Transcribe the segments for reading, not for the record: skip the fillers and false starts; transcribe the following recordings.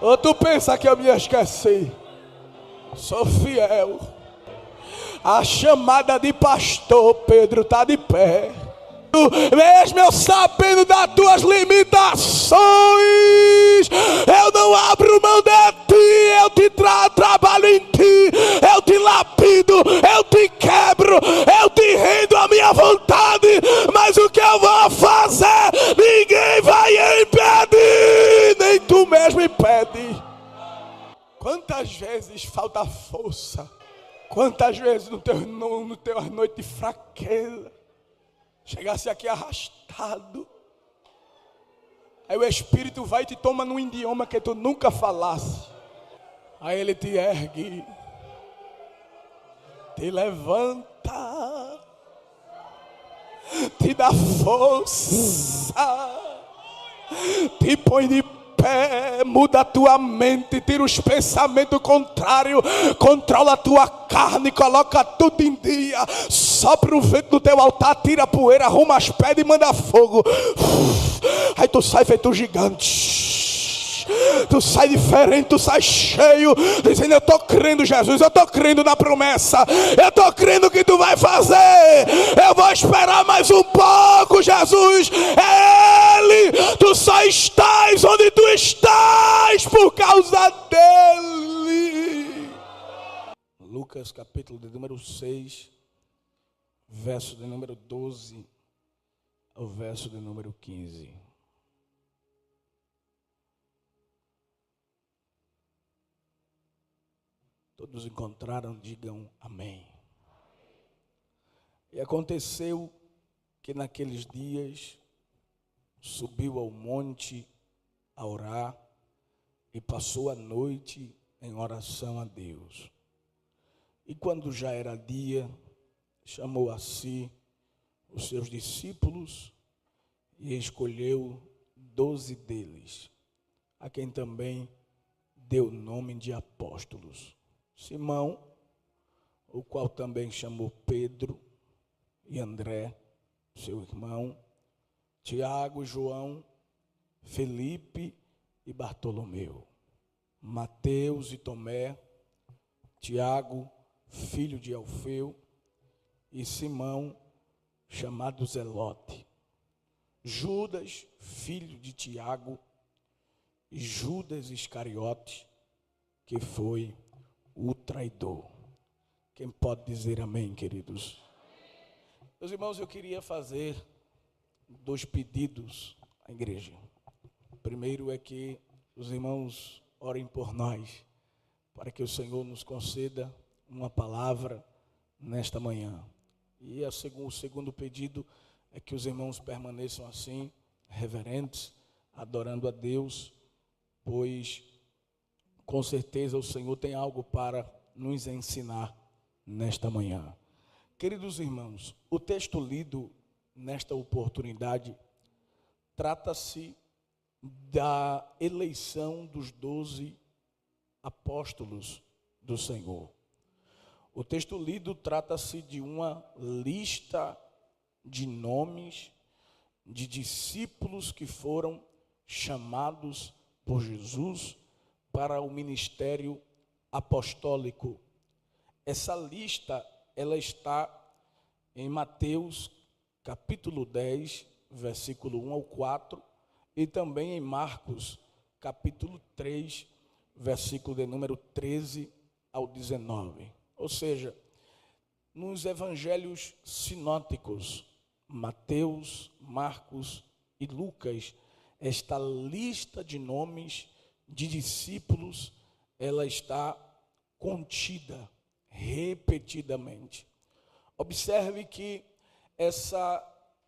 Ou tu pensa que eu me esqueci? Sou fiel. A chamada de pastor, Pedro, está de pé. Mesmo eu sabendo das tuas limitações, eu não abro mão de ti. Eu te trabalho em ti, eu te lapido, eu te quebro, eu te rendo a minha vontade. Mas o que eu vou fazer, ninguém vai impedir, nem tu mesmo impede. Quantas vezes falta força, quantas vezes no teu noite de fraqueza, chegasse aqui arrastado, aí o Espírito vai e te toma num idioma que tu nunca falasse, aí ele te ergue, te levanta, te dá força, te põe de pé, muda a tua mente, tira os pensamentos contrários, controla a tua carne, coloca tudo em dia, sopra o vento no teu altar, tira a poeira, arruma as pedras e manda fogo. Aí tu sai feito um gigante, tu sai diferente, tu sai cheio, dizendo: eu estou crendo, Jesus, eu estou crendo na promessa, eu estou crendo que tu vai fazer, eu vou esperar mais um pouco, Jesus, é Ele, tu só estás onde tu estás por causa dEle. Lucas capítulo de número 6, verso de número 12 ao verso de número 15. Todos encontraram, digam amém. E aconteceu que naqueles dias subiu ao monte a orar e passou a noite em oração a Deus. E quando já era dia, chamou a si os seus discípulos e escolheu 12 deles, a quem também deu o nome de apóstolos: Simão, o qual também chamou Pedro, e André, seu irmão, Tiago e João, Felipe e Bartolomeu, Mateus e Tomé, Tiago, filho de Alfeu, e Simão, chamado Zelote, Judas, filho de Tiago, e Judas Iscariote, que foi o traidor. Quem pode dizer amém, queridos? Meus irmãos, eu queria fazer 2 pedidos à igreja. O primeiro é que os irmãos orem por nós, para que o Senhor nos conceda uma palavra nesta manhã. E o segundo pedido é que os irmãos permaneçam assim, reverentes, adorando a Deus, pois com certeza o Senhor tem algo para nos ensinar nesta manhã. Queridos irmãos, o texto lido nesta oportunidade trata-se da eleição dos 12 apóstolos do Senhor. O texto lido trata-se de uma lista de nomes de discípulos que foram chamados por Jesus para o ministério apostólico. Essa lista, ela está em Mateus capítulo 10, versículo 1 ao 4, e também em Marcos capítulo 3, versículo de número 13 ao 19. Ou seja, nos evangelhos sinóticos, Mateus, Marcos e Lucas, esta lista de nomes de discípulos, ela está contida repetidamente. Observe que essa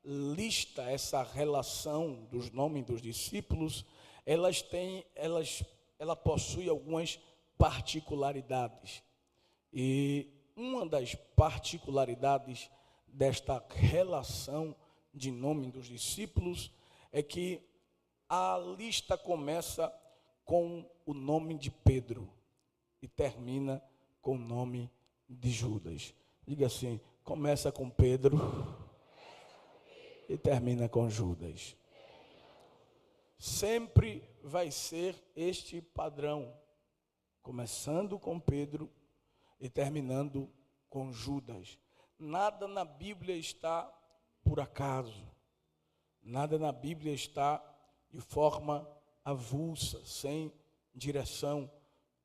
lista, essa relação dos nomes dos discípulos, ela possui algumas particularidades. E uma das particularidades desta relação de nome dos discípulos é que a lista começa com o nome de Pedro e termina com o nome de Judas. Diga assim: começa com Pedro e termina com Judas. sempre vai ser este padrão, começando com Pedro e terminando com Judas. Nada na Bíblia está por acaso. Nada na Bíblia está de forma avulsa, sem direção.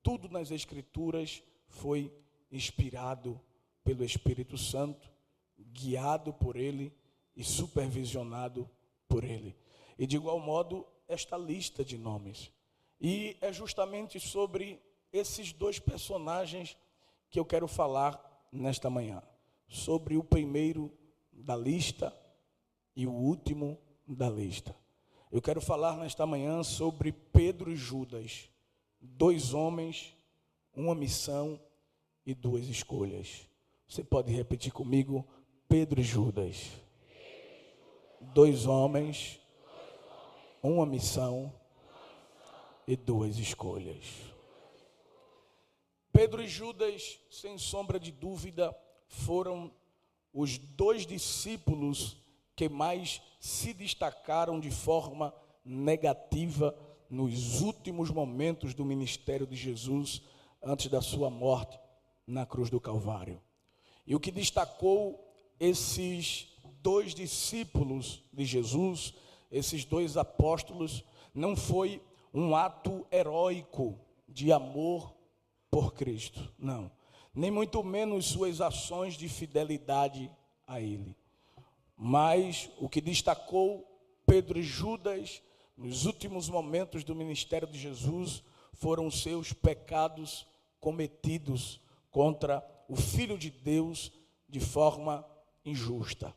Tudo nas Escrituras foi inspirado pelo Espírito Santo, guiado por Ele e supervisionado por Ele. E de igual modo, esta lista de nomes. E é justamente sobre esses dois personagens que eu quero falar nesta manhã. Sobre o primeiro da lista e o último da lista. Eu quero falar nesta manhã sobre Pedro e Judas. Dois homens, uma missão e duas escolhas. Você pode repetir comigo? Pedro e Judas. Dois homens, uma missão e duas escolhas. Pedro e Judas, sem sombra de dúvida, foram os dois discípulos que mais se destacaram de forma negativa nos últimos momentos do ministério de Jesus, antes da sua morte na cruz do Calvário. E o que destacou esses dois discípulos de Jesus, esses dois apóstolos, não foi um ato heróico de amor por Cristo, não. Nem muito menos suas ações de fidelidade a Ele. Mas o que destacou Pedro e Judas nos últimos momentos do ministério de Jesus foram seus pecados cometidos contra o Filho de Deus de forma injusta.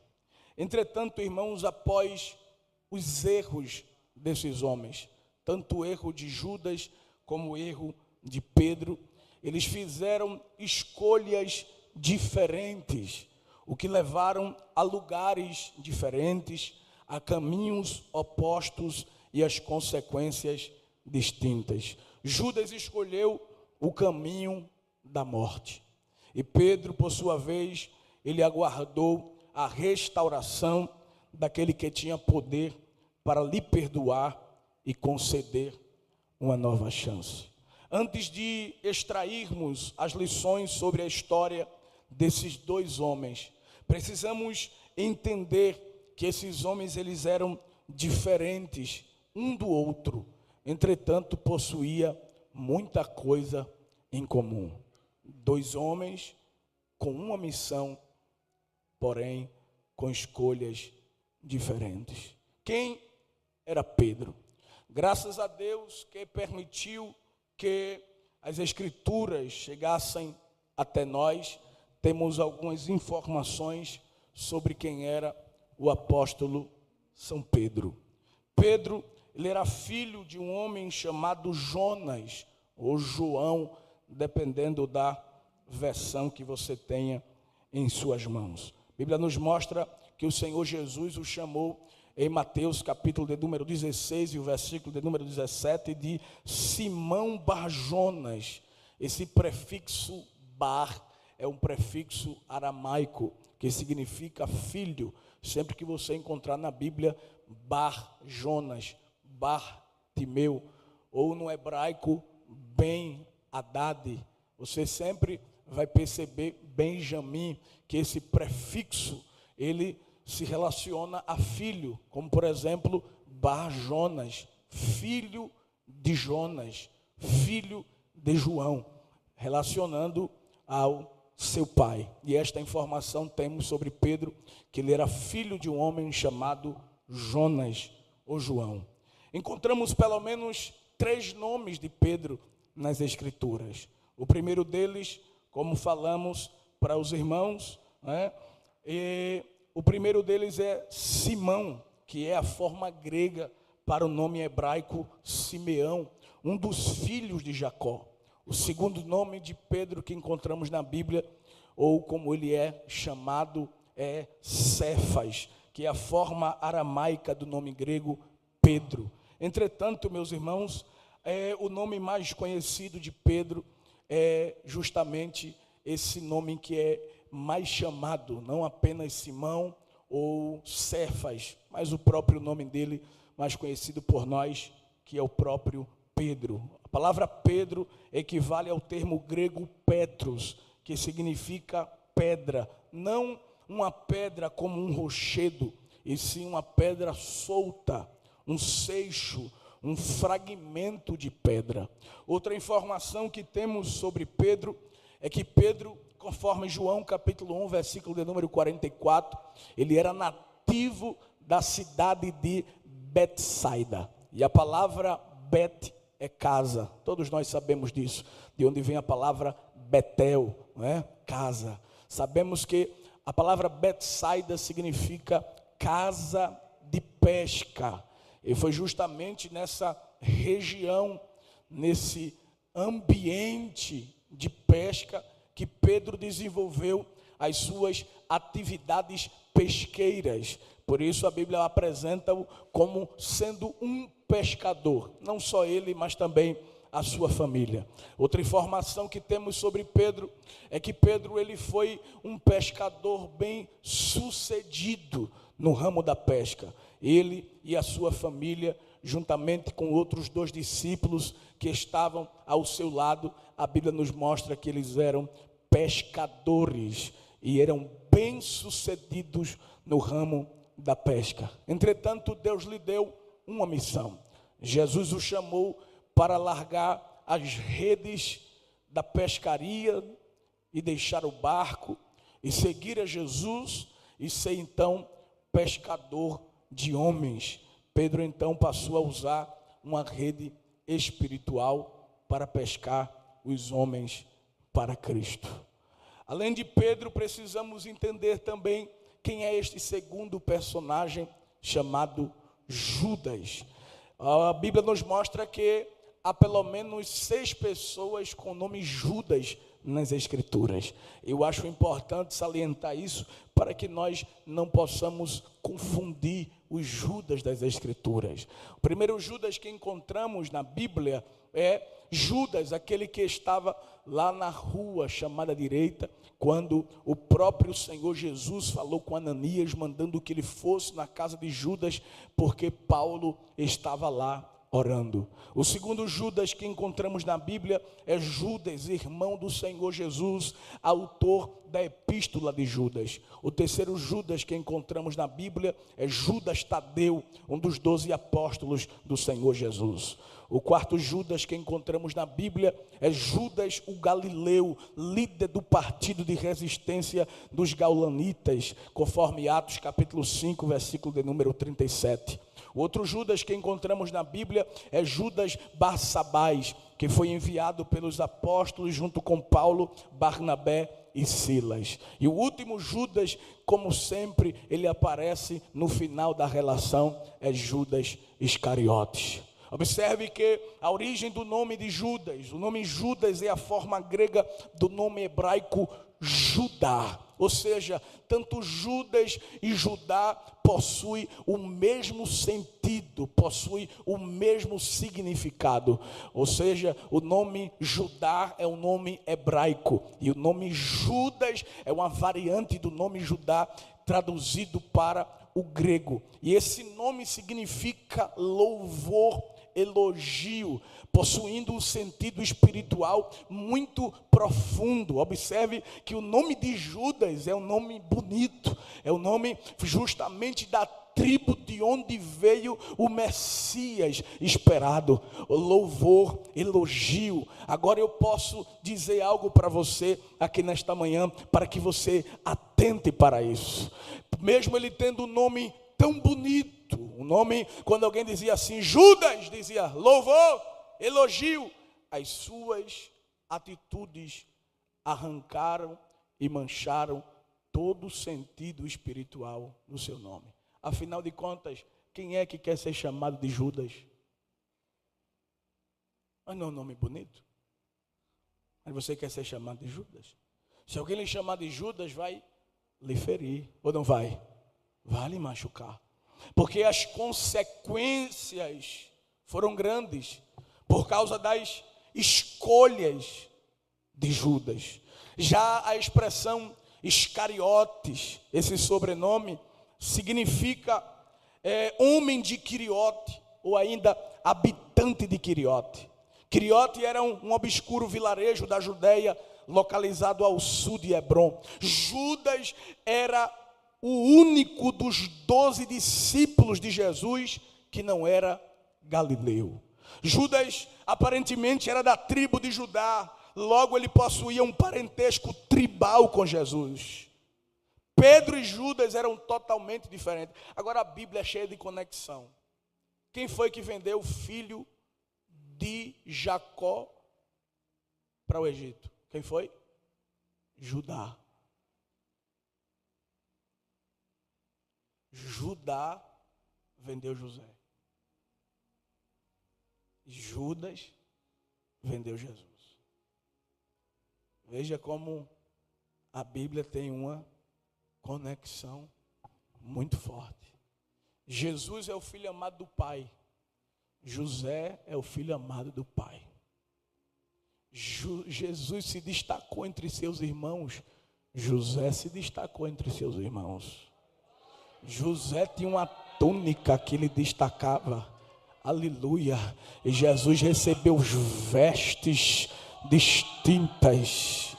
Entretanto, irmãos, após os erros desses homens, tanto o erro de Judas como o erro de Pedro, eles fizeram escolhas diferentes, o que levaram a lugares diferentes, a caminhos opostos e as consequências distintas. Judas escolheu o caminho da morte. E Pedro, por sua vez, ele aguardou a restauração daquele que tinha poder para lhe perdoar e conceder uma nova chance. Antes de extrairmos as lições sobre a história desses dois homens, precisamos entender que esses homens eles eram diferentes um do outro, entretanto possuía muita coisa em comum. Dois homens com uma missão, porém com escolhas diferentes. Quem era Pedro? Graças a Deus que permitiu que as Escrituras chegassem até nós, temos algumas informações sobre quem era o apóstolo São Pedro. Pedro, ele era filho de um homem chamado Jonas, ou João, dependendo da versão que você tenha em suas mãos. A Bíblia nos mostra que o Senhor Jesus o chamou em Mateus capítulo de número 16 e o versículo de número 17 de Simão Bar-Jonas. Esse prefixo Bar é um prefixo aramaico que significa filho. Sempre que você encontrar na Bíblia Bar-Jonas, Bar-Timeu, ou no hebraico Ben-Hadad, você sempre vai perceber Benjamim, que esse prefixo, ele se relaciona a filho, como por exemplo, Bar-Jonas, filho de Jonas, filho de João, relacionando ao seu pai. E esta informação temos sobre Pedro, que ele era filho de um homem chamado Jonas, ou João. Encontramos pelo menos 3 nomes de Pedro nas Escrituras. O primeiro deles, como falamos para os irmãos, o primeiro deles é Simão, que é a forma grega para o nome hebraico Simeão, um dos filhos de Jacó. O segundo nome de Pedro que encontramos na Bíblia, ou como ele é chamado, é Cefas, que é a forma aramaica do nome grego Pedro. Entretanto, meus irmãos, o nome mais conhecido de Pedro é justamente esse nome que é mais chamado, não apenas Simão ou Cefas, mas o próprio nome dele, mais conhecido por nós, que é o próprio Pedro. A palavra Pedro equivale ao termo grego Petros, que significa pedra, não uma pedra como um rochedo, e sim uma pedra solta, um seixo, um fragmento de pedra. Outra informação que temos sobre Pedro é que Pedro, conforme João capítulo 1, versículo de número 44, ele era nativo da cidade de Betsaida. E a palavra Bet é casa. Todos nós sabemos disso, de onde vem a palavra Betel, não é? Casa. Sabemos que a palavra Betsaida significa casa de pesca. E foi justamente nessa região, nesse ambiente de pesca, que Pedro desenvolveu as suas atividades pesqueiras. Por isso a Bíblia apresenta-o como sendo um pescador. Não só ele, mas também a sua família. Outra informação que temos sobre Pedro é que Pedro ele foi um pescador bem sucedido no ramo da pesca. Ele e a sua família, juntamente com outros 2 discípulos que estavam ao seu lado, a Bíblia nos mostra que eles eram pescadores e eram bem sucedidos no ramo da pesca. Entretanto, Deus lhe deu uma missão. Jesus o chamou para largar as redes da pescaria e deixar o barco e seguir a Jesus e ser então pescador de homens. Pedro então passou a usar uma rede espiritual para pescar os homens para Cristo. Além de Pedro, precisamos entender também quem é este segundo personagem chamado Judas. A Bíblia nos mostra que há pelo menos 6 pessoas com o nome Judas nas Escrituras. Eu acho importante salientar isso para que nós não possamos confundir os Judas das Escrituras. O primeiro Judas que encontramos na Bíblia é Judas, aquele que estava lá na rua chamada direita, quando o próprio Senhor Jesus falou com Ananias, mandando que ele fosse na casa de Judas, porque Paulo estava lá orando. O segundo Judas que encontramos na Bíblia é Judas, irmão do Senhor Jesus, autor da epístola de Judas. O terceiro Judas que encontramos na Bíblia é Judas Tadeu, um dos 12 apóstolos do Senhor Jesus. O quarto Judas que encontramos na Bíblia é Judas o Galileu, líder do partido de resistência dos gaulanitas, conforme Atos capítulo 5, versículo de número 37. O outro Judas que encontramos na Bíblia é Judas Barsabás, que foi enviado pelos apóstolos junto com Paulo, Barnabé e Silas. E o último Judas, como sempre, ele aparece no final da relação, é Judas Iscariotes. Observe que a origem do nome de Judas, o nome Judas é a forma grega do nome hebraico Judá. Ou seja, tanto Judas e Judá possuem o mesmo sentido, possuem o mesmo significado. Ou seja, o nome Judá é um nome hebraico e o nome Judas é uma variante do nome Judá traduzido para o grego. E esse nome significa louvor, elogio, possuindo um sentido espiritual muito profundo. Observe que o nome de Judas é um nome bonito, é o nome justamente da tribo de onde veio o Messias esperado. O louvor, elogio. Agora eu posso dizer algo para você aqui nesta manhã, para que você atente para isso. Mesmo ele tendo um nome tão bonito, o nome, quando alguém dizia assim, Judas, dizia louvor, elogio, as suas atitudes arrancaram e mancharam todo o sentido espiritual do seu nome. Afinal de contas, quem é que quer ser chamado de Judas? Mas não é um nome bonito. Mas você quer ser chamado de Judas? Se alguém lhe chamar de Judas, vai lhe ferir, ou não vai? Vai lhe machucar. Porque as consequências foram grandes por causa das escolhas de Judas. Já a expressão Iscariotes, esse sobrenome, significa homem de Quiriote, ou ainda habitante de Queriote. Queriote era um obscuro vilarejo da Judeia, localizado ao sul de Hebrom. Judas era o único dos 12 discípulos de Jesus que não era galileu. Judas aparentemente era da tribo de Judá, logo ele possuía um parentesco tribal com Jesus. Pedro e Judas eram totalmente diferentes. Agora a Bíblia é cheia de conexão. Quem foi que vendeu o filho de Jacó para o Egito? Quem foi? Judá. Judá vendeu José. Judas vendeu Jesus. Veja como a Bíblia tem uma conexão muito forte. Jesus é o filho amado do Pai. José é o filho amado do Pai. Jesus se destacou entre seus irmãos. José se destacou entre seus irmãos. José tinha uma túnica que lhe destacava. Aleluia. E Jesus recebeu vestes distintas.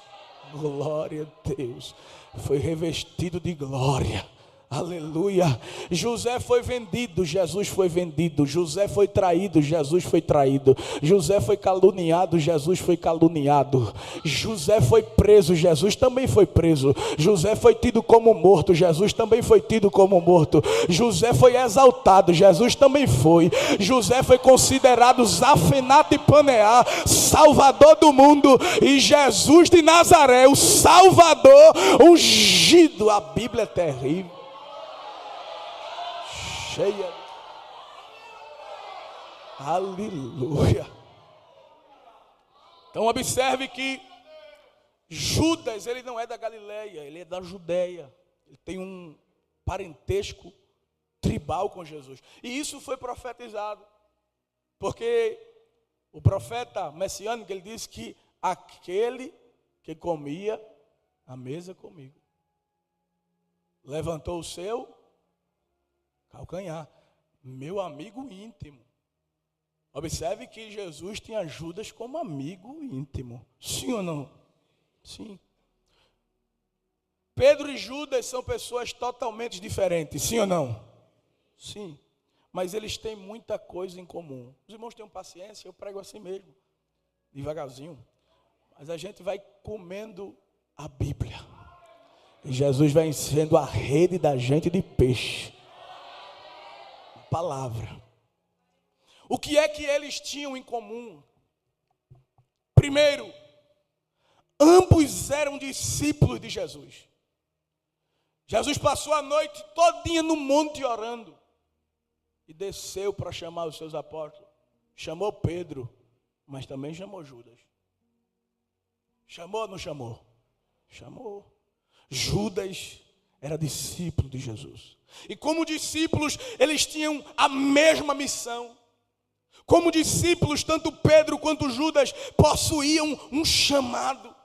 Glória a Deus. Foi revestido de glória. Aleluia. José foi vendido, Jesus foi vendido. José foi traído, Jesus foi traído. José foi caluniado, Jesus foi caluniado. José foi preso, Jesus também foi preso. José foi tido como morto, Jesus também foi tido como morto. José foi exaltado, Jesus também foi. José foi considerado Zafenate Paneá, Salvador do mundo. E Jesus de Nazaré, o Salvador ungido. A Bíblia é terrível. Cheia. Aleluia. Então observe que Judas, ele não é da Galileia, ele é da Judeia. Ele tem um parentesco tribal com Jesus. E isso foi profetizado. Porque o profeta messiânico, ele disse que aquele que comia à mesa comigo levantou o seu calcanhar, meu amigo íntimo. Observe que Jesus tinha Judas como amigo íntimo. Sim ou não? Sim. Pedro e Judas são pessoas totalmente diferentes. Sim ou não? Sim. Mas eles têm muita coisa em comum. Os irmãos tenham paciência, eu prego assim mesmo, devagarzinho. Mas a gente vai comendo a Bíblia. E Jesus vai enchendo a rede da gente de peixe. Palavra. O que é que eles tinham em comum? Primeiro, ambos eram discípulos de Jesus. Jesus passou a noite todinha no monte orando e desceu para chamar os seus apóstolos. Chamou Pedro, mas também chamou Judas. Chamou ou não chamou? Chamou. Judas era discípulo de Jesus. E como discípulos, eles tinham a mesma missão. Como discípulos, tanto Pedro quanto Judas possuíam um chamado.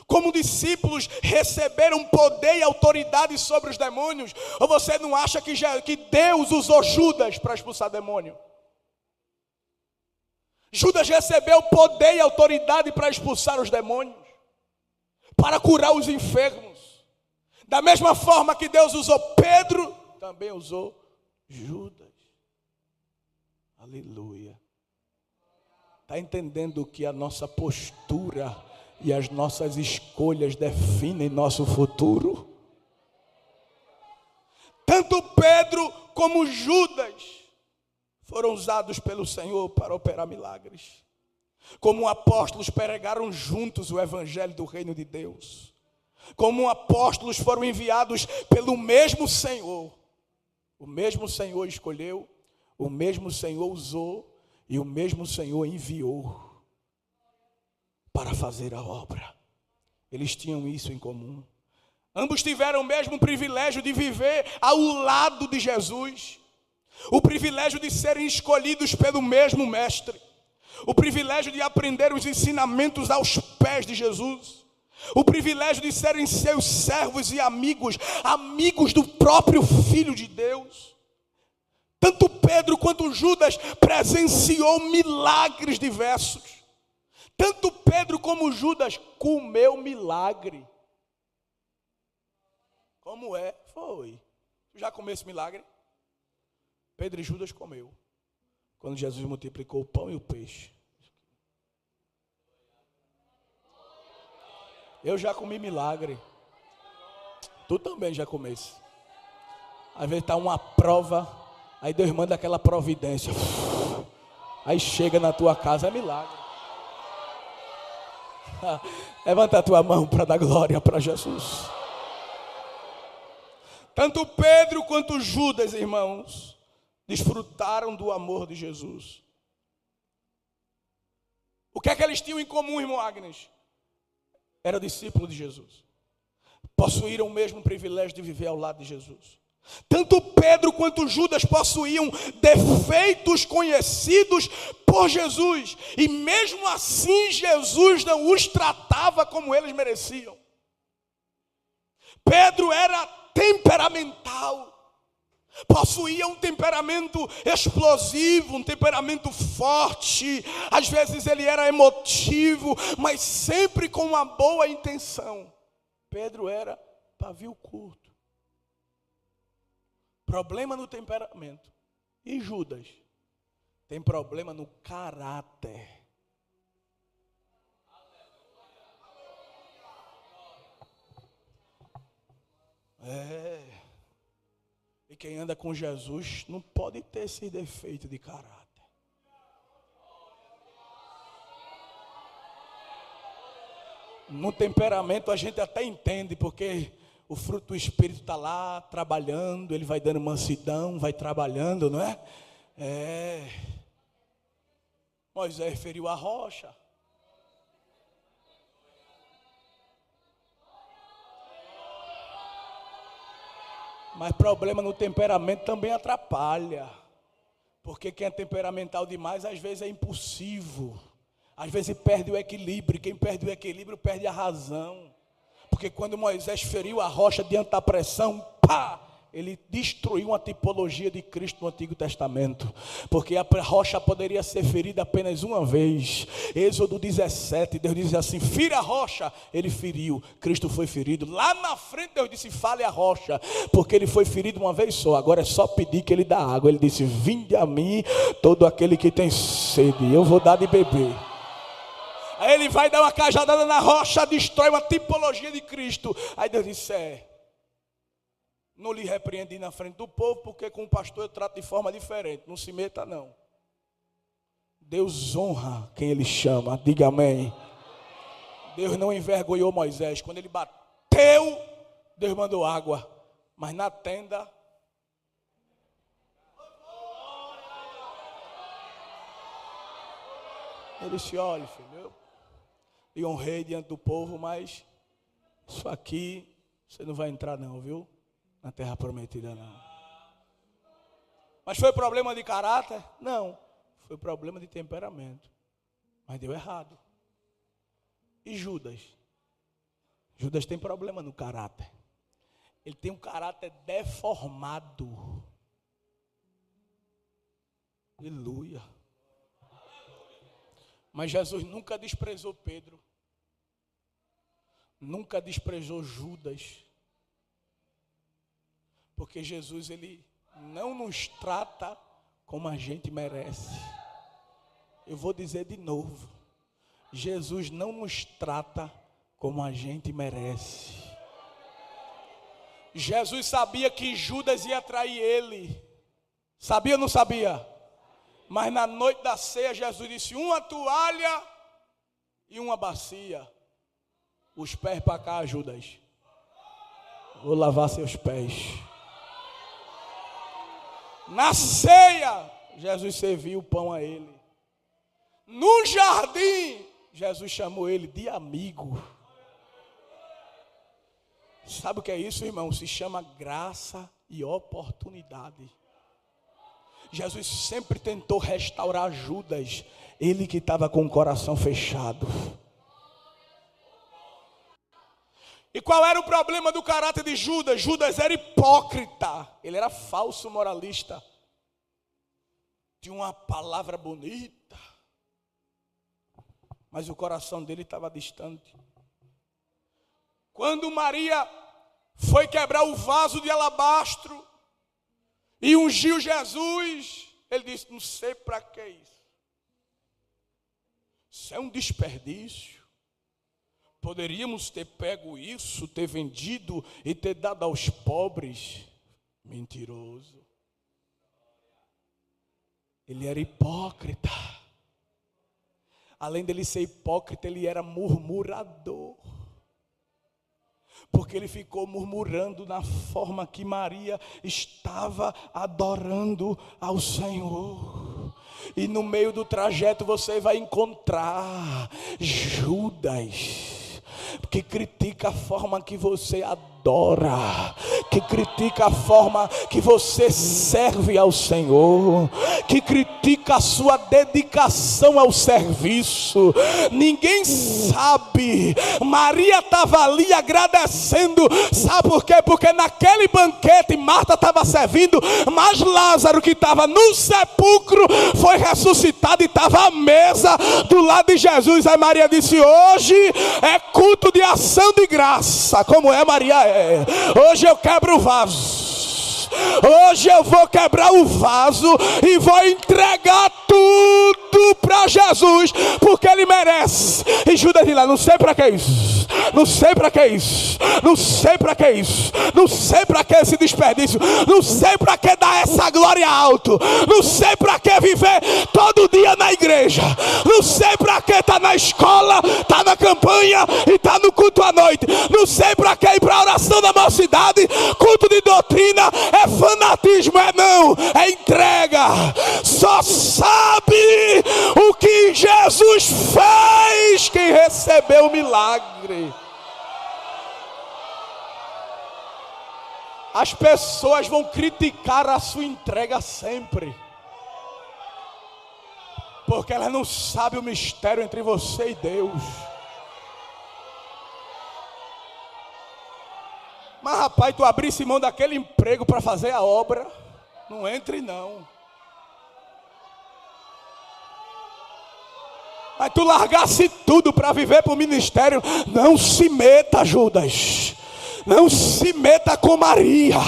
Como discípulos, receberam poder e autoridade sobre os demônios. Ou você não acha que Deus usou Judas para expulsar demônio? Judas recebeu poder e autoridade para expulsar os demônios, para curar os enfermos. Da mesma forma que Deus usou Pedro, também usou Judas. Aleluia. Está entendendo que a nossa postura e as nossas escolhas definem nosso futuro? Tanto Pedro como Judas foram usados pelo Senhor para operar milagres. Como apóstolos pregaram juntos o evangelho do reino de Deus. Como apóstolos foram enviados pelo mesmo Senhor. O mesmo Senhor escolheu, o mesmo Senhor usou e o mesmo Senhor enviou para fazer a obra. Eles tinham isso em comum. Ambos tiveram o mesmo privilégio de viver ao lado de Jesus. O privilégio de serem escolhidos pelo mesmo mestre. O privilégio de aprender os ensinamentos aos pés de Jesus. O privilégio de serem seus servos e amigos, amigos do próprio Filho de Deus. Tanto Pedro quanto Judas presenciou milagres diversos. Tanto Pedro como Judas comeu milagre. Como é? Foi. Tu já comeu esse milagre? Pedro e Judas comeu. Quando Jesus multiplicou o pão e o peixe. Eu já comi milagre. Tu também já comesse. Às vezes está uma prova, aí Deus manda aquela providência. Aí chega na tua casa, é milagre. Levanta a tua mão para dar glória para Jesus. Tanto Pedro quanto Judas, irmãos, desfrutaram do amor de Jesus. O que é que eles tinham em comum, irmão Agnes? Era discípulo de Jesus. Possuíram o mesmo privilégio de viver ao lado de Jesus. Tanto Pedro quanto Judas possuíam defeitos conhecidos por Jesus. E mesmo assim Jesus não os tratava como eles mereciam. Pedro era temperamental. Possuía um temperamento explosivo, um temperamento forte. Às vezes ele era emotivo, mas sempre com uma boa intenção. Pedro era pavio curto. Problema no temperamento. E Judas tem problema no caráter. E quem anda com Jesus não pode ter esse defeito de caráter. No temperamento a gente até entende, porque o fruto do Espírito está lá trabalhando, ele vai dando mansidão, vai trabalhando, não é? Moisés feriu a rocha. Mas problema no temperamento também atrapalha. Porque quem é temperamental demais, às vezes é impulsivo. Às vezes perde o equilíbrio. Quem perde o equilíbrio perde a razão. Porque quando Moisés feriu a rocha diante da pressão, pá! Ele destruiu uma tipologia de Cristo no Antigo Testamento. Porque a rocha poderia ser ferida apenas uma vez. Êxodo 17, Deus diz assim: fira a rocha. Ele feriu, Cristo foi ferido. Lá na frente Deus disse: fale a rocha. Porque ele foi ferido uma vez só. Agora é só pedir que ele dá água. Ele disse: vinde a mim todo aquele que tem sede, eu vou dar de beber. Aí ele vai dar uma cajadada na rocha, destrói uma tipologia de Cristo. Aí Deus disse: não lhe repreendi na frente do povo, porque com o pastor eu trato de forma diferente. Não se meta não. Deus honra quem ele chama. Diga amém. Deus não envergonhou Moisés. Quando ele bateu, Deus mandou água. Mas na tenda, ele disse: olha, filho, eu lhe honrei diante do povo, mas isso aqui você não vai entrar não, viu? Na terra prometida não. Mas foi problema de caráter? Não. Foi problema de temperamento. Mas deu errado. E Judas? Judas tem problema no caráter. Ele tem um caráter deformado. Aleluia. Mas Jesus nunca desprezou Pedro. Nunca desprezou Judas. Porque Jesus, ele não nos trata como a gente merece. Eu vou dizer de novo. Jesus não nos trata como a gente merece. Jesus sabia que Judas ia trair ele. Sabia ou não sabia? Mas na noite da ceia, Jesus disse: uma toalha e uma bacia. Os pés para cá, Judas. Vou lavar seus pés. Na ceia, Jesus serviu o pão a ele. No jardim, Jesus chamou ele de amigo. Sabe o que é isso, irmão? Se chama graça e oportunidade. Jesus sempre tentou restaurar Judas, ele que estava com o coração fechado. E qual era o problema do caráter de Judas? Judas era hipócrita, ele era falso moralista. tinha uma palavra bonita, mas o coração dele estava distante. Quando Maria foi quebrar o vaso de alabastro e ungiu Jesus, ele disse: não sei para que isso. Isso é um desperdício. Poderíamos ter pego isso, ter vendido e ter dado aos pobres. Mentiroso. Ele era hipócrita. Além dele ser hipócrita, ele era murmurador. Porque ele ficou murmurando na forma que Maria estava adorando ao Senhor. E no meio do trajeto você vai encontrar Judas, que critica a forma que você adora, que critica a forma que você serve ao Senhor, que critica a sua dedicação ao serviço. Ninguém sabe. Maria estava ali agradecendo. Sabe por quê? Porque naquele banquete Marta estava servindo, mas Lázaro, que estava no sepulcro, foi ressuscitado e estava à mesa do lado de Jesus. Aí Maria disse: hoje é culto de ação de graça. Como é, Maria? Hoje eu quebro o vaso. Hoje eu vou quebrar o vaso e vou entregar tudo para Jesus, porque Ele merece. E Judas diz lá: não sei para que isso, não sei para que isso, não sei para que isso, não sei para que esse desperdício, não sei para que dar essa glória alto, não sei para que viver todo dia na igreja, não sei para que estar na escola, estar na campanha e estar no culto à noite, não sei para que ir para a oração da mocidade, culto de doutrina. É fanatismo, é não, é entrega. Só sabe o que Jesus fez quem recebeu o milagre. As pessoas vão criticar a sua entrega sempre, porque elas não sabem o mistério entre você e Deus. Mas rapaz, tu abrisse mão daquele emprego para fazer a obra, não entre não. Mas tu largasse tudo para viver para o ministério, não se meta, Judas. Não se meta com Maria.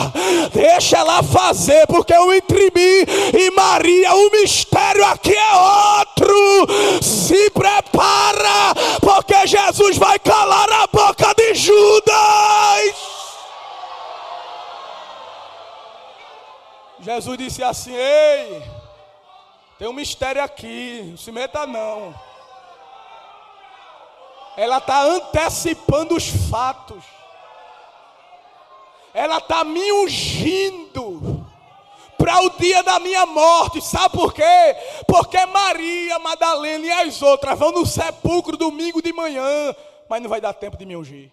Deixa ela fazer, porque o entre mim e Maria, o mistério aqui é outro. Se prepara, porque Jesus vai calar a boca de Judas. Jesus disse assim: ei, tem um mistério aqui, não se meta não. Ela está antecipando os fatos. Ela está me ungindo para o dia da minha morte. Sabe por quê? Porque Maria, Madalena e as outras vão no sepulcro domingo de manhã, mas não vai dar tempo de me ungir,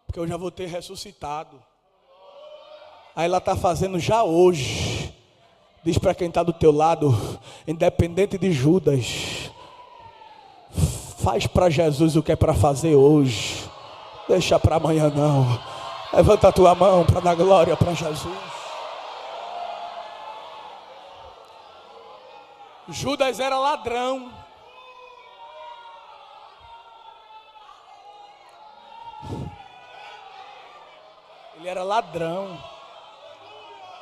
porque eu já vou ter ressuscitado. Aí ela está fazendo já hoje. Diz para quem está do teu lado: independente de Judas, faz para Jesus o que é para fazer hoje. Deixa para amanhã não. Levanta a tua mão para dar glória para Jesus. Judas era ladrão. Ele era ladrão.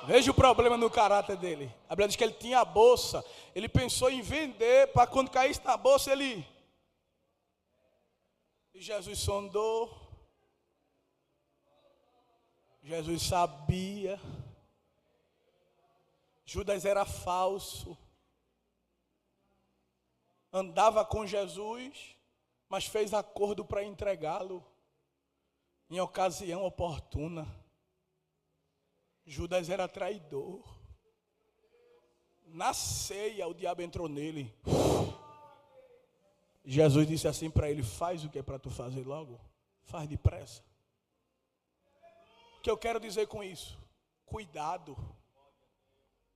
Veja o problema no caráter dele. A Bíblia diz que ele tinha a bolsa. Ele pensou em vender para quando caísse na bolsa ele... E Jesus sondou. Jesus sabia. Judas era falso. Andava com Jesus, mas fez acordo para entregá-lo em ocasião oportuna. Judas era traidor. Na ceia o diabo entrou nele. Jesus disse assim para ele: faz o que é para tu fazer logo. Faz depressa. O que eu quero dizer com isso? Cuidado.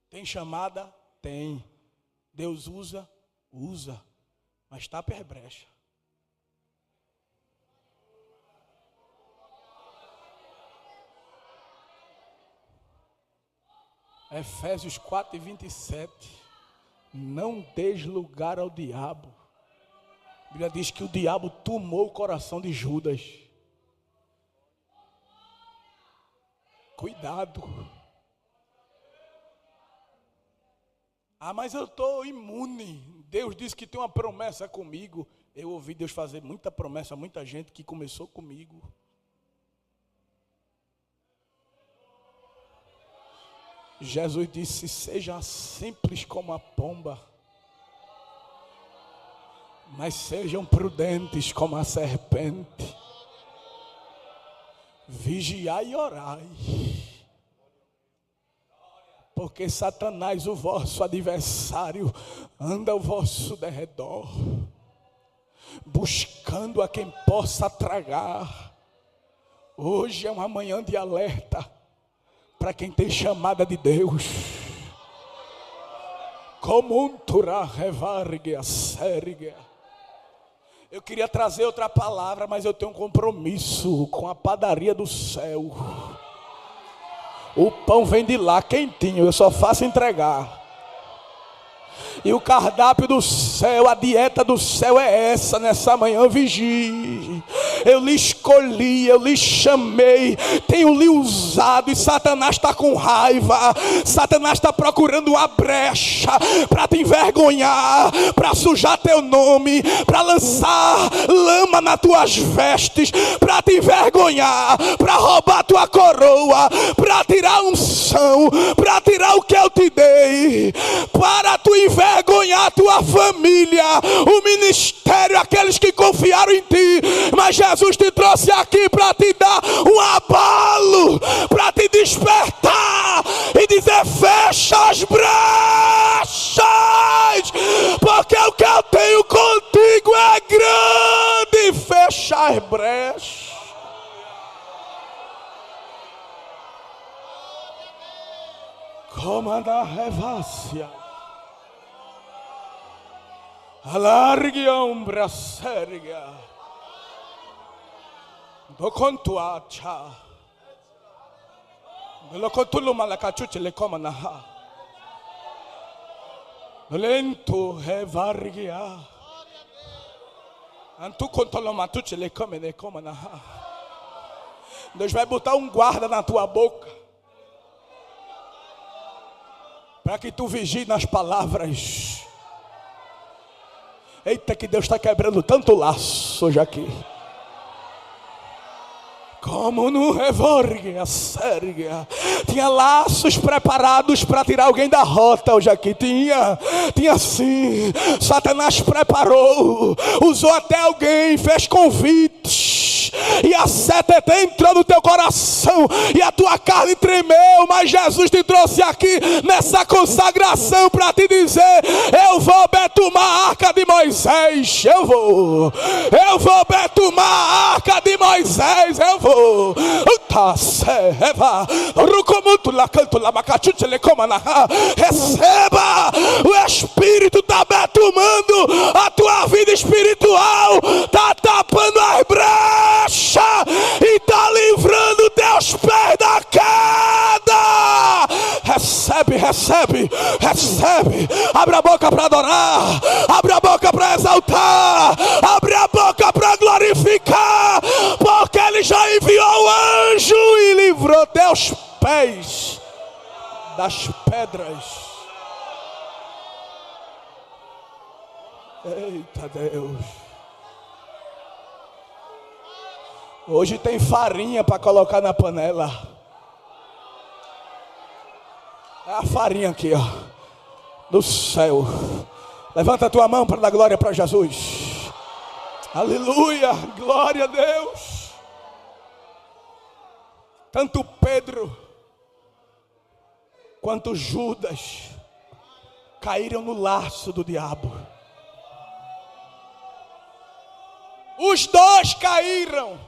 Tem chamada? Tem. Deus usa? Usa. Mas tapa a brecha. Efésios 4:27. Não des lugar ao diabo. A Bíblia diz que o diabo tomou o coração de Judas. Cuidado. Ah, mas eu estou imune. Deus disse que tem uma promessa comigo. Eu ouvi Deus fazer muita promessa a muita gente que começou comigo. Jesus disse: seja simples como a pomba, mas sejam prudentes como a serpente. Vigiai e orai, porque Satanás, o vosso adversário, anda ao vosso derredor, buscando a quem possa tragar. Hoje é uma manhã de alerta para quem tem chamada de Deus. Eu queria trazer outra palavra, mas eu tenho um compromisso com a padaria do céu. O pão vem de lá, quentinho, eu só faço entregar. E o cardápio do céu, a dieta do céu é essa nessa manhã, vigie. Eu lhe escolhi, eu lhe chamei, tenho lhe usado e Satanás está com raiva. Satanás está procurando uma brecha para te envergonhar, para sujar teu nome, para lançar lama nas tuas vestes, para te envergonhar, para roubar tua coroa, para tirar a unção, para tirar o que eu te dei, para tu envergonhar tua família, o ministério, aqueles que confiaram em ti. Mas Jesus te trouxe aqui para te dar um abalo, para te despertar e dizer: fecha as brechas, porque o que eu tenho contigo é grande. Fecha as brechas. Como na revácia. Alargue a ombra serga. Do contuacha. Do contulo malacachuche le coma na ha. Lento revargia. Antu contolo matuche le coma na ha. Deus vai botar um guarda na tua boca, para que tu vigie nas palavras. Eita, que Deus está quebrando tanto laço hoje aqui. Como no revorgue, a sérgia. Tinha laços preparados para tirar alguém da rota hoje aqui. Tinha sim. Satanás preparou, usou até alguém, fez convites, e a seta até entrou no teu coração e a tua carne tremeu. Mas Jesus te trouxe aqui nessa consagração para te dizer: eu vou betumar a arca de Moisés. Eu vou betumar a arca de Moisés. Eu vou. Receba, o Espírito está betumando a tua vida espiritual, está tapando as brechas e está livrando teus pés da queda. Recebe. Abre a boca para adorar, abre a boca para exaltar, abre a boca para glorificar, porque Ele já enviou o anjo e livrou teus pés das pedras. Eita Deus. Hoje tem farinha para colocar na panela. É a farinha aqui, ó, do céu. Levanta a tua mão para dar glória para Jesus. Aleluia, glória a Deus. Tanto Pedro quanto Judas caíram no laço do diabo. Os dois caíram.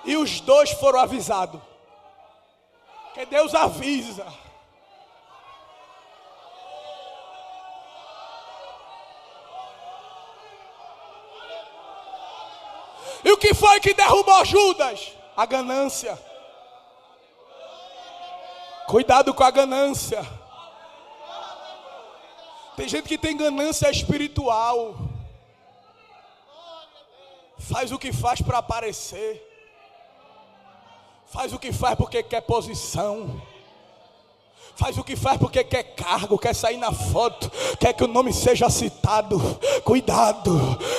E os dois foram avisados. Que Deus avisa. E o que foi que derrubou Judas? A ganância. Cuidado com a ganância. Tem gente que tem ganância espiritual. Faz o que faz para aparecer. Faz o que faz porque quer posição. Faz o que faz porque quer cargo, quer sair na foto, quer que o nome seja citado. Cuidado,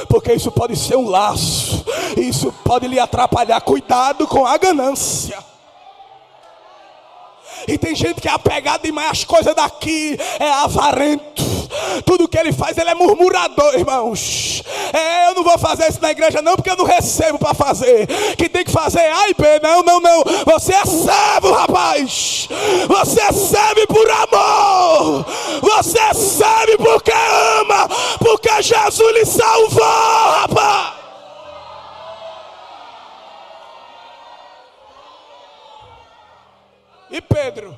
porque isso pode ser um laço. Isso pode lhe atrapalhar. Cuidado com a ganância. E tem gente que é apegada demais às coisas daqui, é avarento. Tudo que ele faz, ele é murmurador, irmãos. Eu não vou fazer isso na igreja não, porque eu não recebo para fazer. Que tem que fazer A e B. Não. Você é servo, rapaz. Você serve por amor. Você serve porque ama. Porque Jesus lhe salvou, rapaz. E Pedro?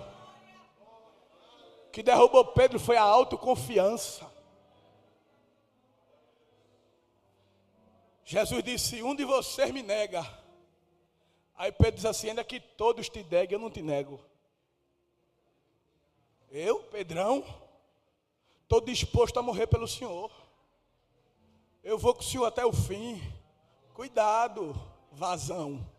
O que derrubou Pedro foi a autoconfiança. Jesus disse: um de vocês me nega. Aí Pedro diz assim: ainda que todos te neguem, eu não te nego. Eu, Pedrão, estou disposto a morrer pelo Senhor. Eu vou com o Senhor até o fim. Cuidado, vazão.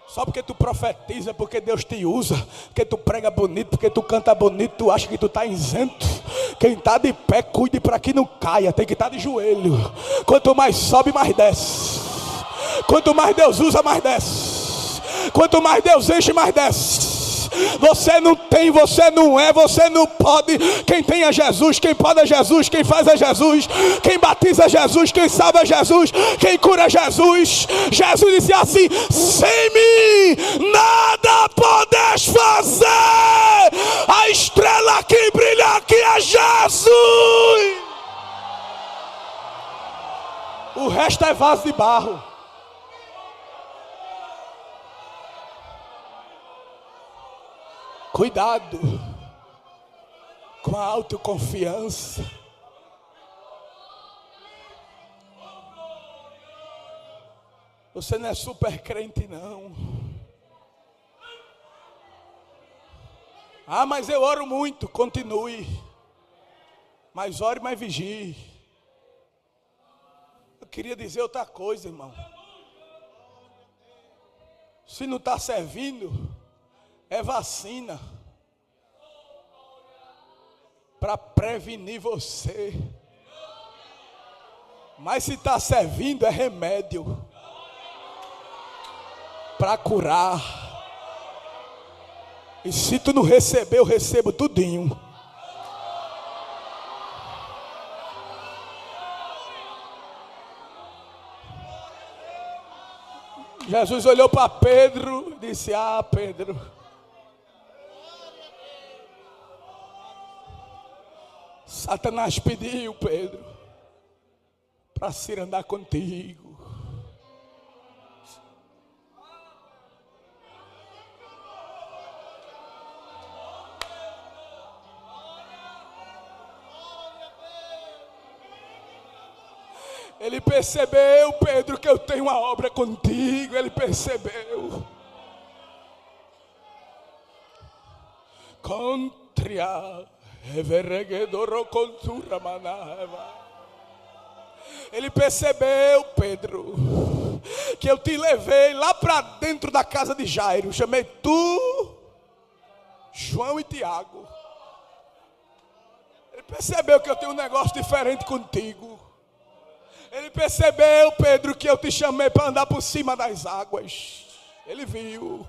Só porque tu profetiza, porque Deus te usa, porque tu prega bonito, porque tu canta bonito, tu acha que tu está isento. Quem está de pé, cuide para que não caia, tem que estar de joelho. Quanto mais sobe, mais desce. Quanto mais Deus usa, mais desce. Quanto mais Deus enche, mais desce. Você não tem, você não é, você não pode. Quem tem é Jesus, quem pode é Jesus, quem faz é Jesus, quem batiza é Jesus, quem salva é Jesus, quem cura é Jesus. Jesus disse assim: sem mim nada podes fazer. A estrela que brilha aqui é Jesus. O resto é vaso de barro. Cuidado com a autoconfiança. Você não é super crente não. Ah, mas eu oro muito. Continue. Mas ore, mas vigie. Eu queria dizer outra coisa, irmão. Se não está servindo, é vacina para prevenir você. Mas se está servindo, é remédio para curar. E se tu não receber, eu recebo tudinho. Jesus olhou para Pedro e disse: ah, Pedro, Satanás pediu, Pedro, para se andar contigo. Ele percebeu, Pedro, que eu tenho uma obra contigo. Ele percebeu. Contria. Ele percebeu, Pedro, que eu te levei lá para dentro da casa de Jairo. Chamei tu, João e Tiago. Ele percebeu que eu tenho um negócio diferente contigo. Ele percebeu, Pedro, que eu te chamei para andar por cima das águas. Ele viu.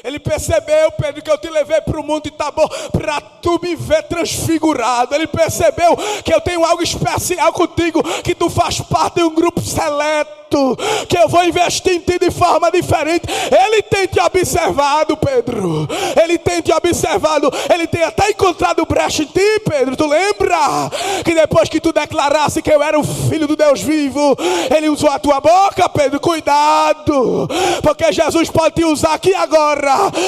Ele percebeu, Pedro, que eu te levei para o Monte Tabor para tu me ver transfigurado. Ele percebeu que eu tenho algo especial contigo, que tu faz parte de um grupo seleto, que eu vou investir em ti de forma diferente. Ele tem te observado, Pedro. Ele tem te observado. Ele tem até encontrado brecha em ti, Pedro. Tu lembra que depois que tu declarasse que eu era o filho do Deus vivo, ele usou a tua boca, Pedro? Cuidado, porque Jesus pode te usar aqui agora,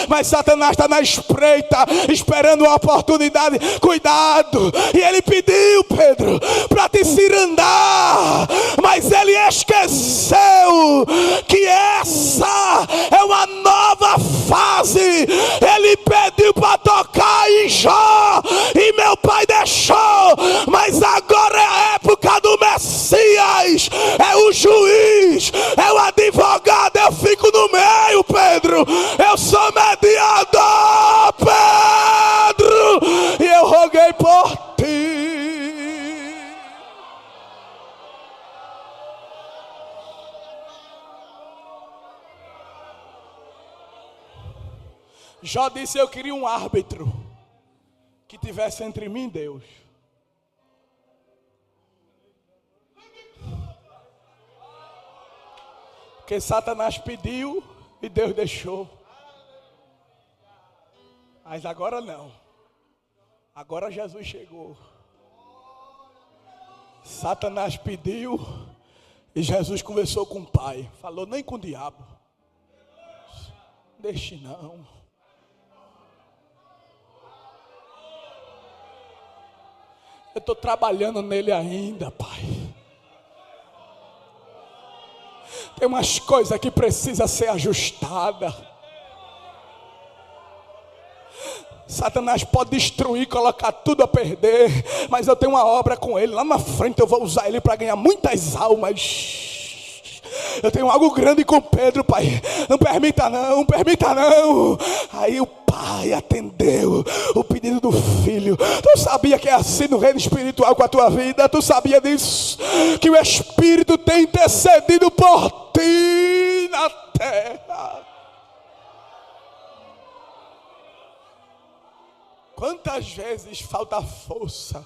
mas Satanás está na espreita, esperando uma oportunidade. Cuidado. E ele pediu, Pedro, para te cirandar, mas ele esqueceu esqueceu que essa é uma nova fase. Ele pediu para tocar em Jó e meu pai deixou, mas agora é a época do Messias, é o juiz, é o advogado. Eu fico no meio, Pedro, eu sou mediador, Pedro, e eu roguei por ti. Jó disse: eu queria um árbitro que tivesse entre mim e Deus. Porque Satanás pediu e Deus deixou. Mas agora não. Agora Jesus chegou. Satanás pediu e Jesus conversou com o Pai. Falou: nem com o diabo. Deixe não. Eu estou trabalhando nele ainda, Pai. Tem umas coisas que precisa ser ajustada. Satanás pode destruir, colocar tudo a perder, mas eu tenho uma obra com ele. Lá na frente eu vou usar ele para ganhar muitas almas. Eu tenho algo grande com Pedro, Pai. Não permita não, não permita não. Aí o Pai atendeu o pedido do filho. Tu sabia que é assim no reino espiritual com a tua vida? Tu sabia disso? Que o Espírito tem intercedido por ti na terra. Quantas vezes falta força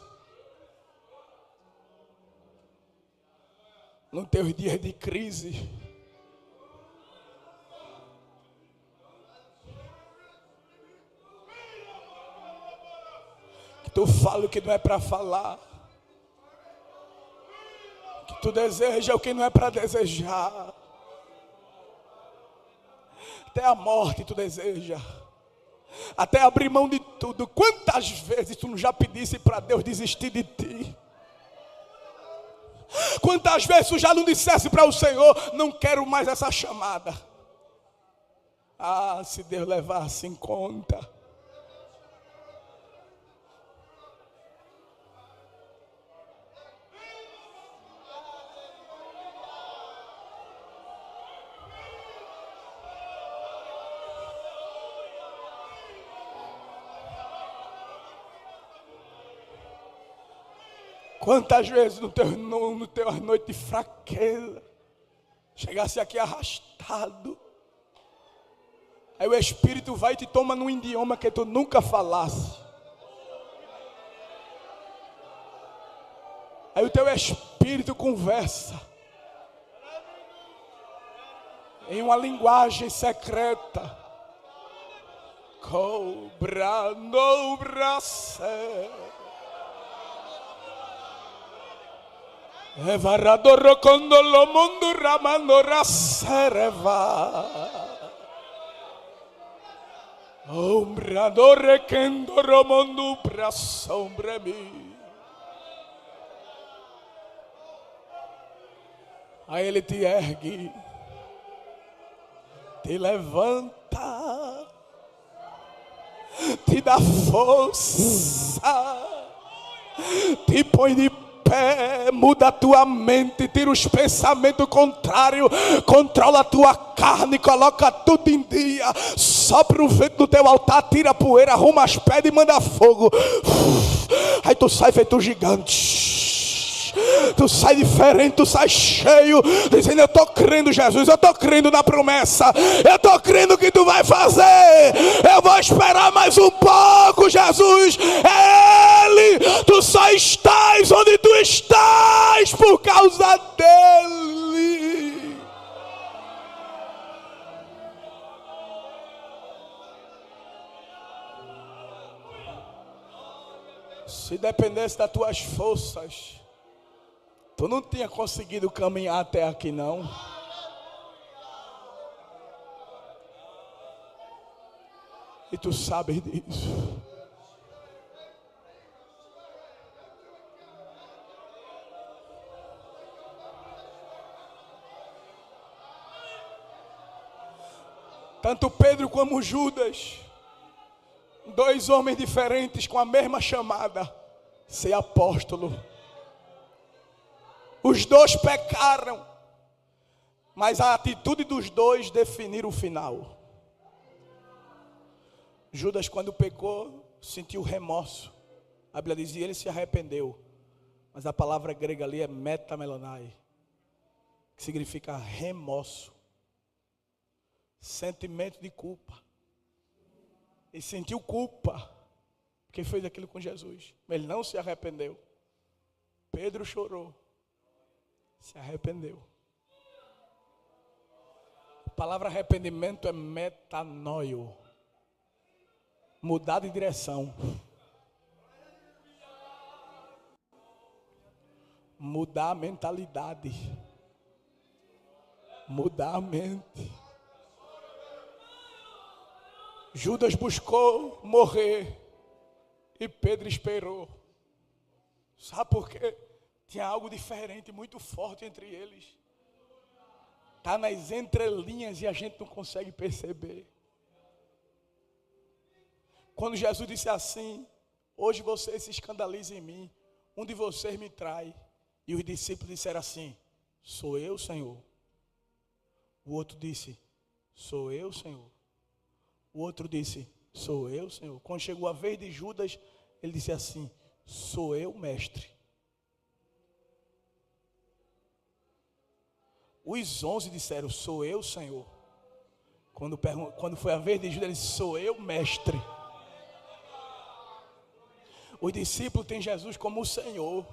nos teus dias de crise? Que tu fala o que não é para falar, que tu deseja o que não é para desejar, até a morte tu deseja, até abrir mão de tudo. Quantas vezes tu não já pedisse para Deus desistir de ti? Quantas vezes tu já não dissesse para o Senhor: não quero mais essa chamada? Ah, se Deus levasse em conta. Quantas vezes no teu noite de fraqueza, chegasse aqui arrastado, aí o Espírito vai e te toma num idioma que tu nunca falasse. Aí o teu Espírito conversa em uma linguagem secreta. Cobra no braço. Evarador quando lo mundo ramando raserva. Ombrador quando romundo pra sombra mim. Aí ele te ergue, te levanta, te dá força, te põe de pé, muda a tua mente, tira os pensamentos contrários, controla a tua carne, coloca tudo em dia, sopra o vento do teu altar, tira a poeira, arruma as pedras e manda fogo. Aí tu sai feito um gigante. Tu sai diferente, tu sai cheio, dizendo: eu estou crendo, Jesus, eu estou crendo na promessa, eu estou crendo que tu vai fazer, eu vou esperar mais um pouco, Jesus, é Ele, tu só estás onde tu estás por causa dEle. Se dependesse das tuas forças, tu não tinha conseguido caminhar até aqui, não. E tu sabes disso. Tanto Pedro como Judas, dois homens diferentes com a mesma chamada, ser apóstolo. Os dois pecaram, mas a atitude dos dois definiram o final. Judas, quando pecou, sentiu remorso. A Bíblia dizia, ele se arrependeu. Mas a palavra grega ali é metamelonai, que significa remorso, sentimento de culpa. Ele sentiu culpa, porque fez aquilo com Jesus. Mas ele não se arrependeu. Pedro chorou, se arrependeu. A palavra arrependimento é metanoio, mudar de direção, mudar a mentalidade, mudar a mente. Judas buscou morrer e Pedro esperou. Sabe por quê? Tinha algo diferente, muito forte entre eles. Está nas entrelinhas e a gente não consegue perceber. Quando Jesus disse assim, hoje vocês se escandalizam em mim, um de vocês me trai. E os discípulos disseram assim, sou eu, Senhor. O outro disse, sou eu, Senhor. O outro disse, sou eu, Senhor. Quando chegou a vez de Judas, ele disse assim, sou eu, mestre. Os 11 disseram, sou eu, Senhor. Quando foi a vez de Judas, ele disse, sou eu, mestre. Os discípulos têm Jesus como o Senhor.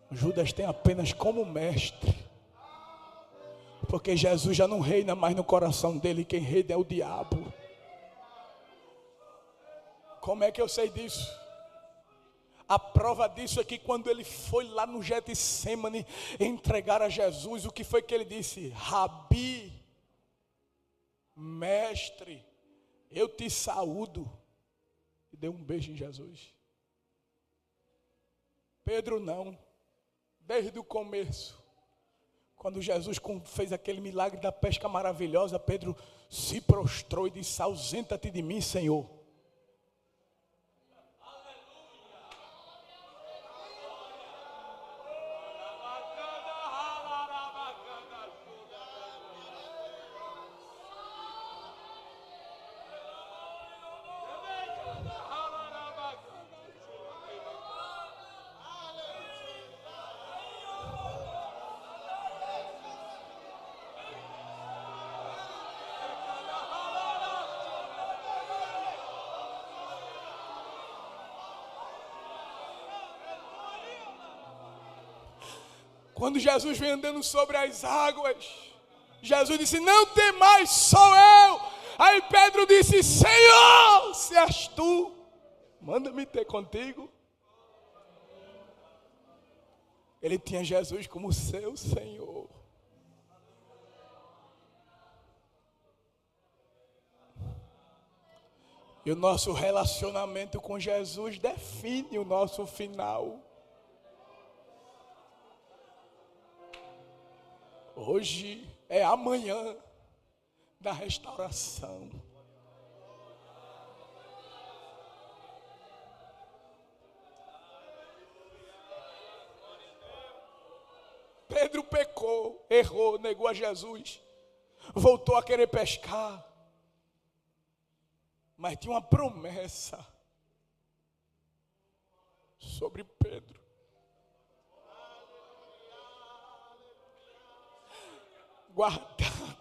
Judas tem apenas como mestre. Porque Jesus já não reina mais no coração dele. Quem reina é o diabo. Como é que eu sei disso? A prova disso é que quando ele foi lá no Getsemane entregar a Jesus, o que foi que ele disse? Rabi, mestre, eu te saúdo. E deu um beijo em Jesus. Pedro não. Desde o começo, quando Jesus fez aquele milagre da pesca maravilhosa, Pedro se prostrou e disse, ausenta-te de mim, Senhor. Quando Jesus vem andando sobre as águas, Jesus disse, não temais, sou eu. Aí Pedro disse, Senhor, se és tu, manda-me ter contigo. Ele tinha Jesus como seu Senhor. E o nosso relacionamento com Jesus define o nosso final. Hoje é amanhã da restauração. Pedro pecou, errou, negou a Jesus, voltou a querer pescar. Mas tinha uma promessa sobre Pedro. Guardada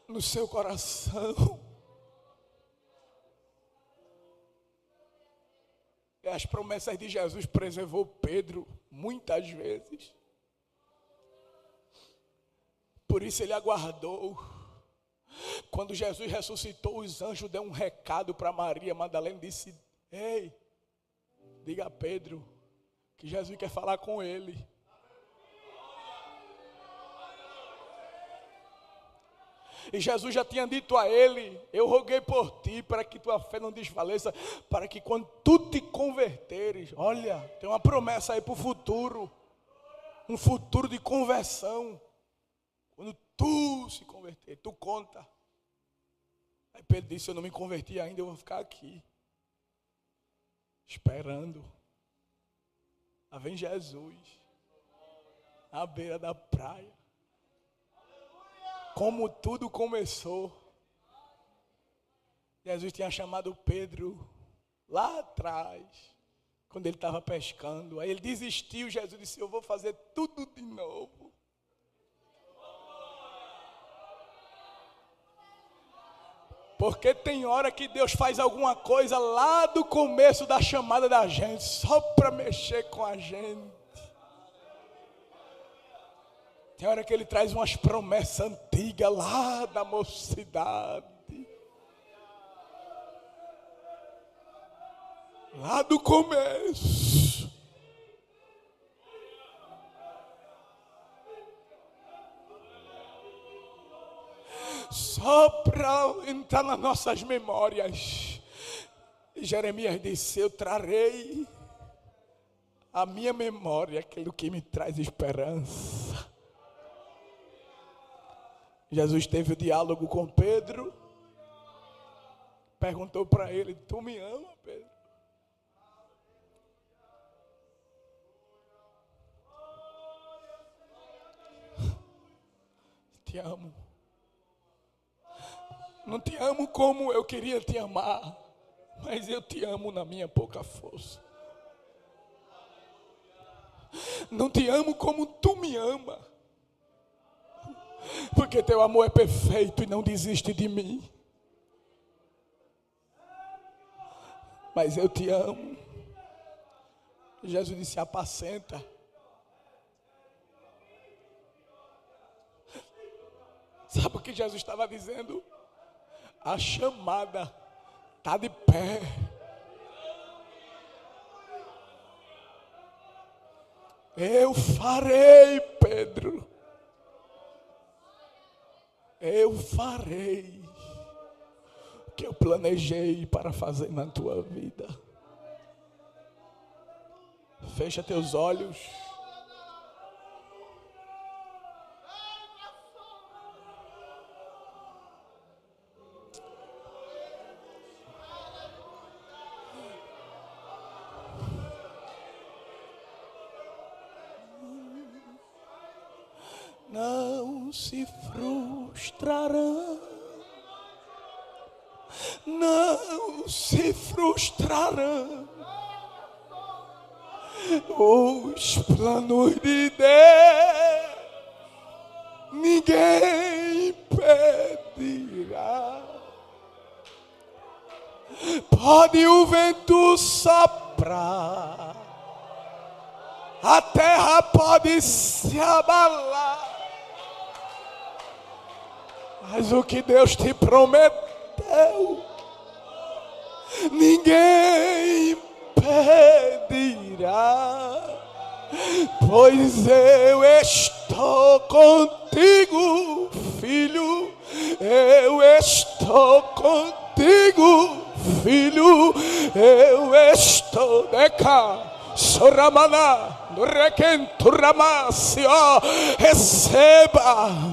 no seu coração. E as promessas de Jesus preservou Pedro muitas vezes. Por isso ele aguardou. Quando Jesus ressuscitou, os anjos deram um recado para Maria Madalena e disse, ei, diga a Pedro que Jesus quer falar com ele. E Jesus já tinha dito a ele, eu roguei por ti, para que tua fé não desfaleça, para que quando tu te converteres, olha, tem uma promessa aí para o futuro, um futuro de conversão. Quando tu se converter, tu conta. Aí Pedro disse, eu não me converti ainda, eu vou ficar aqui. Esperando. Lá vem Jesus. À beira da praia. Como tudo começou. Jesus tinha chamado Pedro lá atrás, quando ele estava pescando. Aí ele desistiu, Jesus disse, eu vou fazer tudo de novo. Porque tem hora que Deus faz alguma coisa lá do começo da chamada da gente, só para mexer com a gente. Tem hora que Ele traz umas promessas antigas lá da mocidade. Lá do começo. Só para entrar nas nossas memórias. E Jeremias disse, eu trarei a minha memória aquilo que me traz esperança. Jesus teve o diálogo com Pedro. Perguntou para ele, tu me ama, Pedro? Te amo. Não te amo como eu queria te amar, mas eu te amo na minha pouca força. Não te amo como tu me ama, porque teu amor é perfeito e não desiste de mim. Mas eu te amo. Jesus disse, apacenta. Sabe o que Jesus estava dizendo? A chamada está de pé. Eu farei, Pedro. Eu farei o que eu planejei para fazer na tua vida. Fecha teus olhos. Não se frustrarão, não se frustrarão os planos de Deus, ninguém impedirá. Pode o vento soprar, a terra pode se abalar, mas o que Deus te prometeu, ninguém impedirá. Pois eu estou contigo, filho. Eu estou contigo, filho. Eu estou de cá. Soramana, no requenturamacio, receba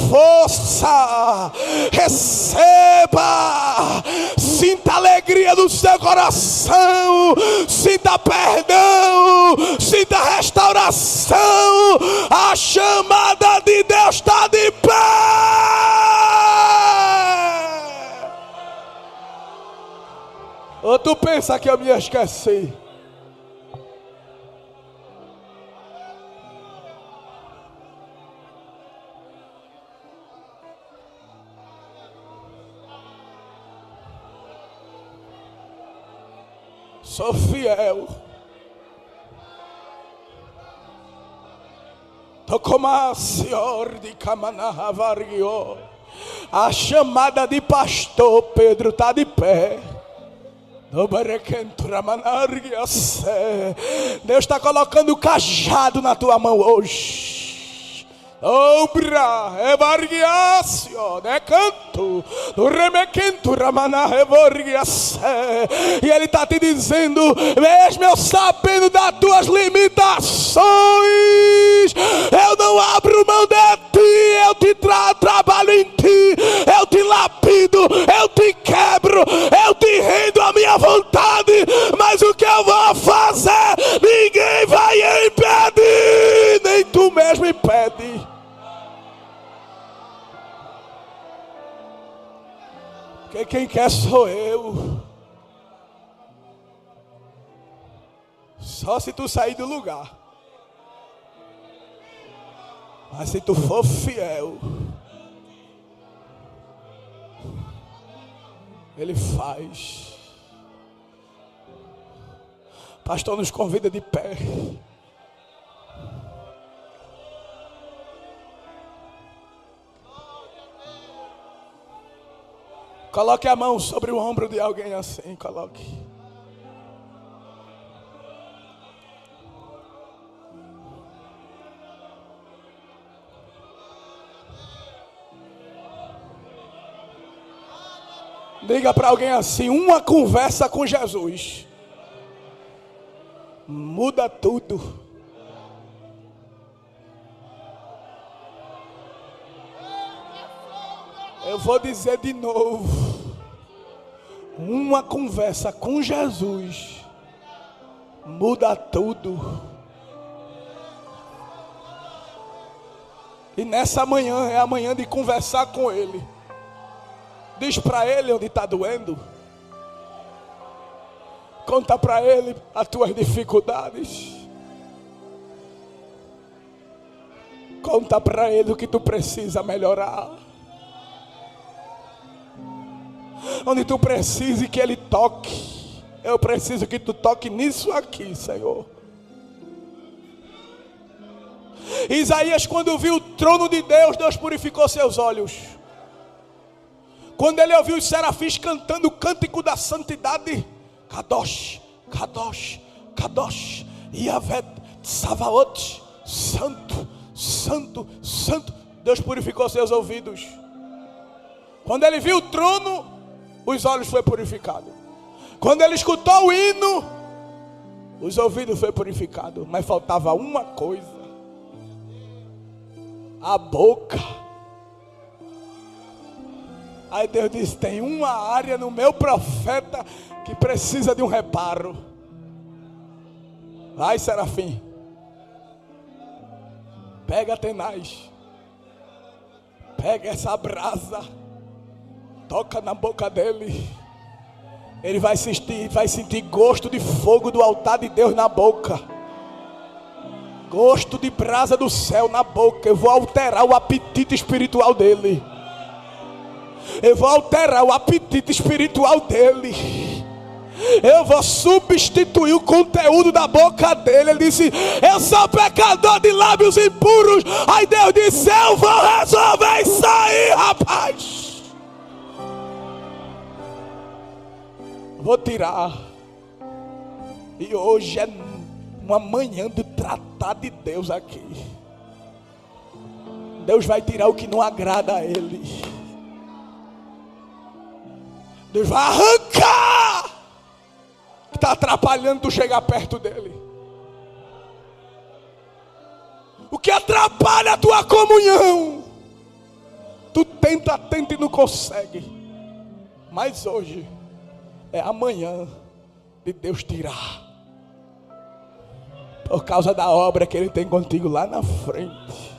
força, receba, sinta a alegria do seu coração, sinta perdão, sinta restauração, a chamada de Deus está de pé. Ou tu pensa que eu me esqueci? Sou fiel. A chamada de pastor Pedro está de pé. Deus está colocando o cajado na tua mão hoje. Obra, evargiacio, de canto, do remequento, ramana, evargiace. E Ele está te dizendo: mesmo eu sabendo das tuas limitações, eu não abro mão de ti, eu te trabalho em ti, eu te lapido, eu te quebro, eu te rendo a minha vontade, mas o que eu vou fazer, ninguém vai impedir, nem tu mesmo impede. Porque quem quer sou eu. Só se tu sair do lugar. Mas se tu for fiel, Ele faz. O pastor nos convida de pé. Coloque a mão sobre o ombro de alguém assim, coloque. Diga para alguém assim: uma conversa com Jesus muda tudo. Eu vou dizer de novo. Uma conversa com Jesus muda tudo. E nessa manhã é a manhã de conversar com Ele. Diz para Ele onde está doendo. Conta para Ele as tuas dificuldades. Conta para Ele o que tu precisa melhorar. Onde tu precisa que Ele toque. Eu preciso que tu toque nisso aqui, Senhor. Isaías, quando viu o trono de Deus, Deus purificou seus olhos. Quando ele ouviu os serafins cantando o cântico da santidade, Kadosh, Kadosh, Kadosh, Yahvé Tsavaot, Santo, Santo, Santo, Deus purificou seus ouvidos. Quando ele viu o trono, os olhos foram purificados. Quando ele escutou o hino, os ouvidos foram purificados. Mas faltava uma coisa: a boca. Aí Deus disse: tem uma área no meu profeta que precisa de um reparo. Vai, serafim, pega tenaz, pega essa brasa, toca na boca dele. Ele vai sentir gosto de fogo do altar de Deus na boca. Gosto de brasa do céu na boca. Eu vou alterar o apetite espiritual dele. Eu vou alterar o apetite espiritual dele. Eu vou substituir o conteúdo da boca dele. Ele disse: eu sou pecador de lábios impuros. Aí Deus disse: eu vou resolver isso aí, rapaz. Vou tirar. E hoje é uma manhã de tratar de Deus aqui. Deus vai tirar o que não agrada a Ele. Deus vai arrancar o que está atrapalhando tu chegar perto dele. O que atrapalha a tua comunhão. Tu tenta e não consegue. Mas hoje é amanhã de Deus tirar. Por causa da obra que Ele tem contigo lá na frente.